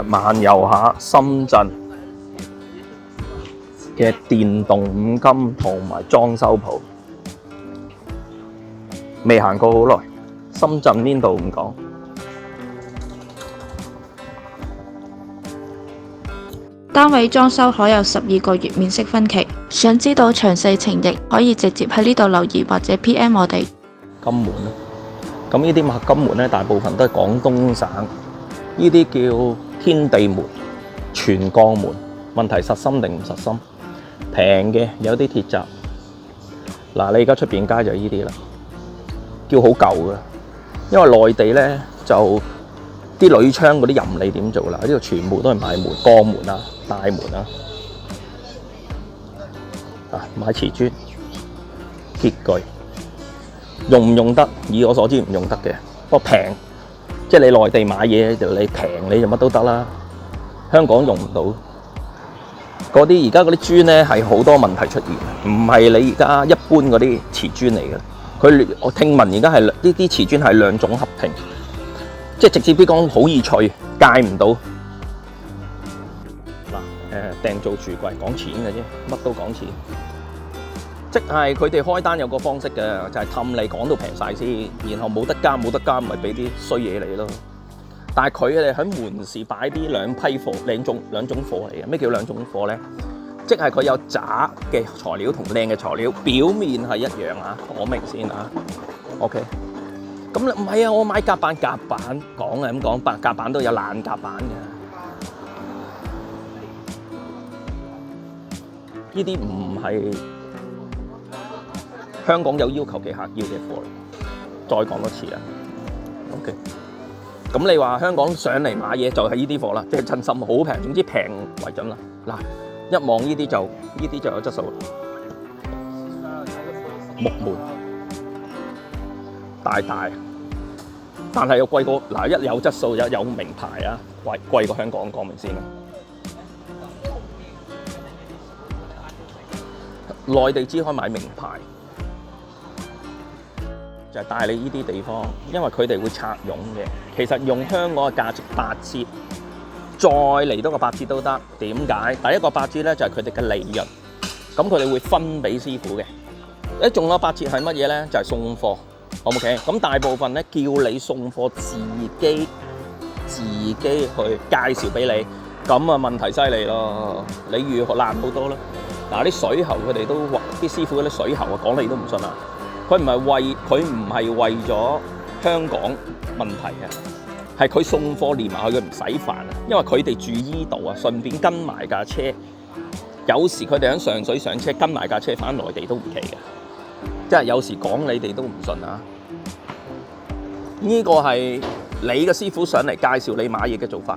漫遊下深圳嘅電動五金同埋裝修鋪，未行過好耐。深圳邊度唔講？單位裝修可有12個月免息分期，想知道詳細情形可以直接喺呢度留言或者 PM 我哋。金門咧，咁呢啲金門咧，大部分都係廣東省，呢啲叫天地門、全鋼門。問題實心定唔實心？平嘅有啲鐵閘。嗱，你而家出邊街就係呢啲啦，叫好舊嘅，因為內地咧就啲鋁窗嗰啲任你點做啦，呢度全部都係買門、鋼門啊、大門啊，買瓷磚、鐵具。用唔用得？以我所知唔用得嘅，不過平，即係你內地買嘢就你平你就乜都得啦。香港用唔到，嗰啲而家嗰啲磚咧係好多問題出現，唔係你而家一般嗰啲瓷磚嚟嘅。我聽聞而家係呢啲瓷磚係兩種合拼，即係直接啲講好易脆，戒唔到。嗱，訂做櫥櫃講錢嘅啫，乜都講錢。即係佢哋開單有個方式嘅，就係氹你講到平晒先，然後冇得加咪俾啲衰嘢你咯。但係佢哋喺門市擺啲兩批貨，兩種貨嚟嘅。咩叫兩種貨咧？即係佢有渣嘅材料同靚嘅材料，表面係一樣啊，講明先啊。OK， 咁唔係啊，我買夾板講啊咁講，夾板都有爛夾板嘅。呢啲唔係香港有要求嘅客要嘅貨嚟，再講多次啊。OK， 咁你話香港上嚟買嘢就係呢啲貨啦，即係真心好平，總之平為準啦。嗱，一望呢啲就有質素啦。木門大，但係又貴過嗱，一有質素有名牌啊，貴過香港，講明先啦。內地只可以買名牌。就係帶你呢啲地方，因為佢哋會拆傭嘅。其實用香港嘅價值8折，再嚟多個8折都得。點解？第一個8折咧就係佢哋嘅利潤，咁佢哋會分俾師傅嘅。仲有8折係乜嘢咧？就係送貨。OK， 咁大部分咧叫你送貨自己去介紹俾你，咁啊問題犀利咯。你預爛好多啦。嗱，啲水喉佢哋都啲師傅嗰啲水喉啊，講你都唔信啊！佢唔係為咗香港問題啊，係佢送貨連埋佢唔使煩啊，因為佢哋住依度啊，順便跟埋架車。有時佢哋喺上水上車跟埋架車返內地都唔奇嘅，即係有時講你哋都唔信啊。呢個係你嘅師傅上嚟介紹你買嘢嘅做法。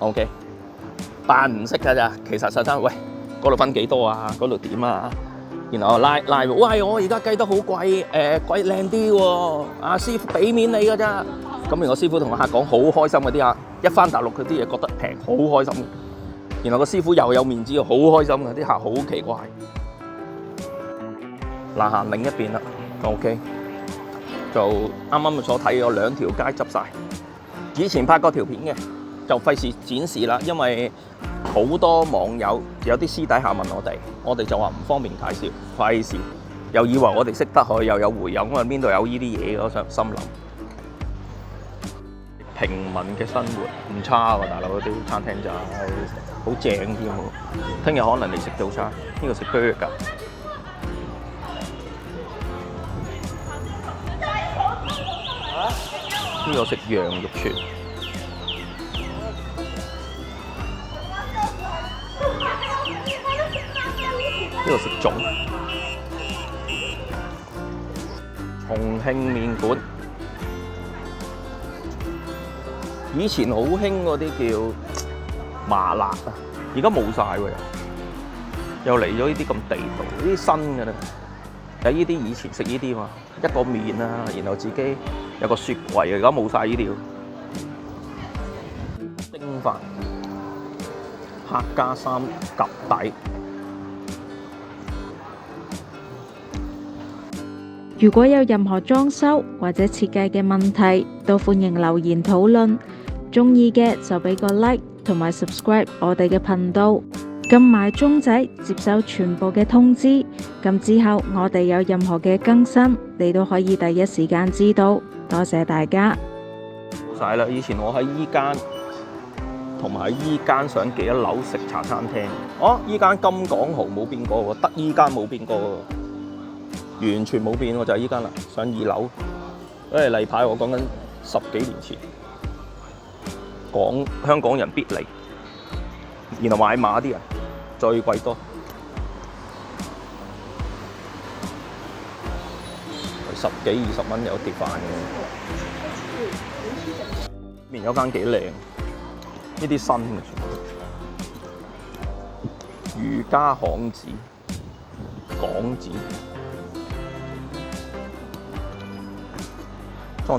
OK， 扮唔識㗎咋，其實實質喂嗰度分幾多啊？嗰度點啊？然後拉，喂！我而家計得好貴，貴靚啲喎，阿師傅俾面你㗎咋？咁然後個師傅同個客講好開心嗰啲客，一返大陸佢啲嘢覺得平，好開心。然後個師傅又有面子，好開心嘅，啲客好奇怪。嗱，行另一邊啦 ，OK， 就啱啱所睇咗兩條街執晒。以前拍過條片嘅，就費事展示啦，因為好多網友有啲私底下問我哋就話唔方便介紹，費事又以為我哋識得去，又有回音，咁啊邊度有呢啲嘢？我想心諗平民嘅生活唔差喎，大佬啲餐廳就好正添喎。聽日可能嚟食早餐，呢個食 burger， 呢個食羊肉串。呢度食粽，重慶麵館。以前好興嗰啲叫麻辣啊，而家冇晒喎，又嚟咗呢啲咁地道，呢啲新嘅啦。有呢啲以前食呢啲嘛，一個麵啊，然後自己有個雪櫃，而家冇晒呢啲。蒸飯，客家3夾底。如果有任何裝修或者設計嘅問題，都歡迎留言討論。鍾意嘅就俾個 like 同埋 subscribe 我哋嘅頻道，撳埋鐘仔接收全部嘅通知。咁之後我哋有任何嘅更新，你都可以第一時間知道。多謝大家。冇晒啦！以前我喺依間同埋依間上幾多樓食茶餐廳。哦，依間金港豪冇變過喎，得依間冇變過喎，完全冇變喎，就係依間啦，上2樓。因為例牌我講緊10幾年前，香港人必嚟，然後買馬啲人最貴多。10幾20蚊有碟飯嘅。面有間幾靚，呢啲新嘅瑜伽巷子港紙，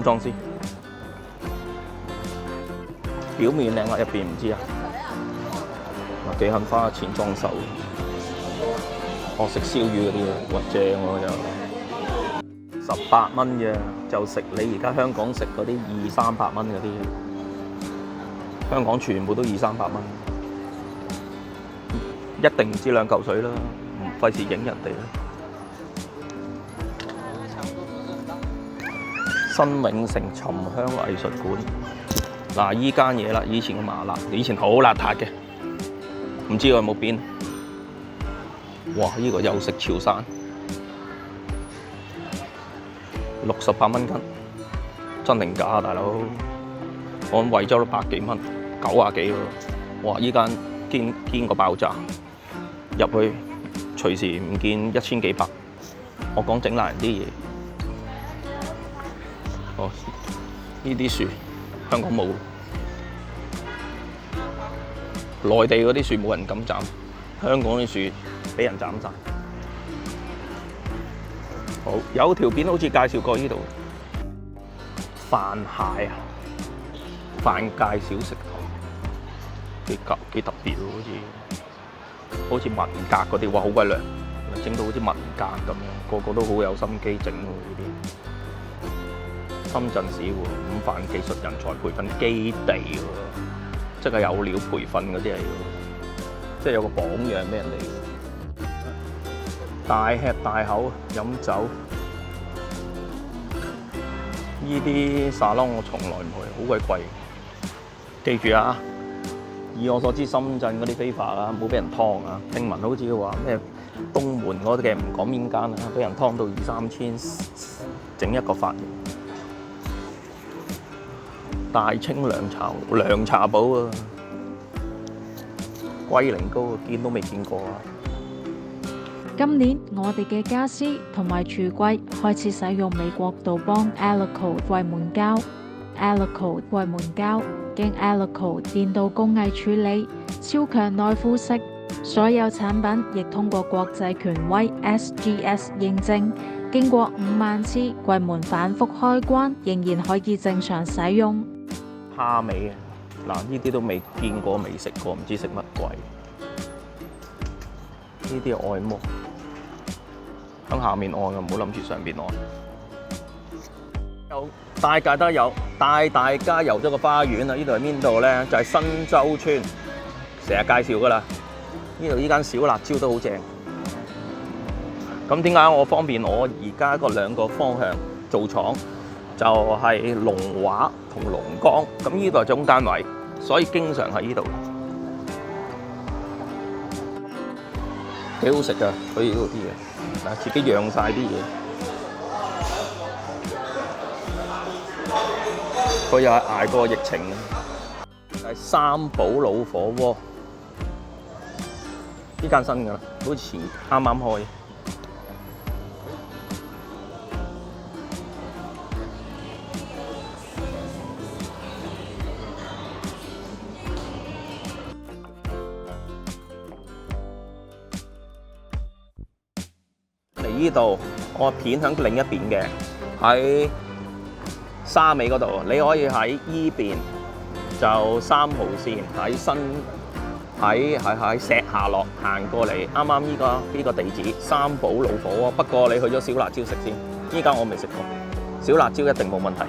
裝先。表面靚啊，入邊唔知啊。幾肯花錢裝修，我食燒魚嗰啲啊，哇正喎又，18蚊啫，就食你而家香港食嗰啲200-300蚊嗰啲，香港全部都200-300蚊，一定唔止2嚿水啦，唔費事影人哋啦。新永城沉香藝術館，嗱依間嘢啦，以前嘅麻辣，以前好邋遢嘅，唔知佢有冇變？哇！呢個又食潮汕。68蚊斤，真定假啊，大佬？我喺惠州都100幾蚊，90幾喎。哇！依間堅個爆炸，入去隨時唔見1000幾百。我講整爛人啲嘢。哦，呢啲樹香港冇，內地嗰啲樹冇人敢斬，香港啲樹俾人斬晒。好，有條片好似介紹過呢度飯蟹啊，飯界小食堂，幾特別喎，好似文革嗰啲，哇好鬼靚，整到好似文革咁樣，個個都好有心機整喎呢啲。深圳市喎，午飯技術人才培訓基地喎，即係有料培訓嗰啲嚟喎，即係有個榜樣俾人哋。大吃大口飲酒，呢啲沙龍我從來唔去，好鬼貴。記住啊，以我所知，深圳嗰啲非法啊，冇俾人劏啊。聽聞好似話咩東門嗰啲嘅，唔講邊間啊，俾人劏到2-3千，整一個髮型。大清涼茶寶啊，龜苓膏啊，見都未見過啊！今年我哋嘅家私同埋櫥櫃開始使用美國杜邦 Alico 櫃門膠。Alico 櫃門膠經 Alico 電鍍工藝處理，超強耐腐蝕，所有產品亦通過國際權威 SGS 認證，經過5萬次櫃門反覆開關，仍然可以正常使用。蝦尾啊，嗱呢啲都未見過未食過，唔知食乜鬼。呢啲係按摩，喺下面按嘅，唔好諗住上邊按。有帶大家遊咗個花園啊！呢度係邊度咧？就係新洲村，成日介紹噶啦。呢度呢間小辣椒都好正。咁點解我方便我而家個2個方向做廠？就係龍華同龍崗，咁呢度係中間位，所以經常喺呢度。幾好食噶，佢呢度啲嘢，嗱自己釀晒啲嘢。佢又係捱過疫情嘅，係三寶老火鍋，呢間新㗎啦，好似啱啱開。呢度我片響另一邊嘅，喺沙尾嗰度，你可以喺依邊就3號線喺石下落行過嚟，啱啱呢個地址三寶老火鍋。不過你去咗小辣椒食先，依家我未食過，小辣椒一定冇問題。